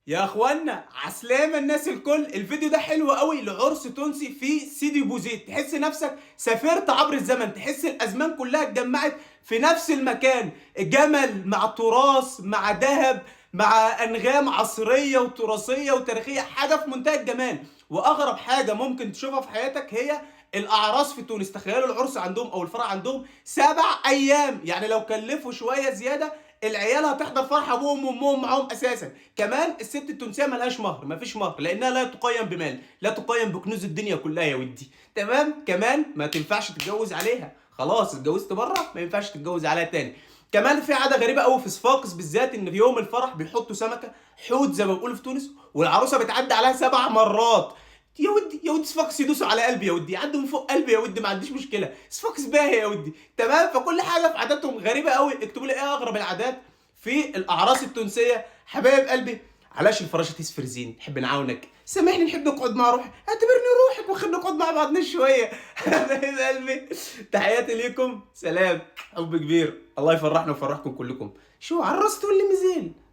يا اخوانا عسلامة الناس الكل، الفيديو ده حلو قوي لعرس تونسي في سيدي بوزيد. تحس نفسك سافرت عبر الزمن، تحس الازمان كلها اتجمعت في نفس المكان. جمل مع تراث مع ذهب مع انغام عصرية وتراثية وتاريخية، حاجة في منتهى الجمال. واغرب حاجة ممكن تشوفها في حياتك هي الاعراس في تونس. تخيلوا العرس عندهم او الفرح عندهم 7 ايام، يعني لو كلفوا شوية زيادة العيال هتحضر فرح ابوهم وامهم معاهم اساسا. كمان الست التونسيه ملهاش مهر، مفيش مهر، لانها لا تقيم بمال، لا تقيم بكنوز الدنيا كلها يا ودي. تمام. كمان ما تنفعش تتجوز عليها، خلاص اتجوزت بره ما ينفعش تتجوز عليها تاني. كمان في عاده غريبه قوي في صفاقس بالذات، ان في يوم الفرح بيحطوا سمكه حوت زي ما بيقولوا في تونس، والعروسه بتعدي عليها 7 مرات. يا ودي يا ودي صفاقس يدوسوا على قلبي يا ودي، يعدوا من فوق قلبي يا ودي، ما عنديش مشكله، صفاقس باهي يا ودي. تمام. فكل حاجه في عاداتهم غريبه قوي. اكتبوا لي ايه اغرب العادات في الاعراس التونسيه. حبايب قلبي، علاش الفراشه تسفر زين، نحب نعاونك، سامحني نحب نقعد مع روحي، اعتبرني روحك وخلينا نقعد مع بعضنا شويه. حبايب قلبي، تحياتي ليكم، سلام، حب كبير، الله يفرحنا ويفرحكم كلكم. شو عرست ولا مزين؟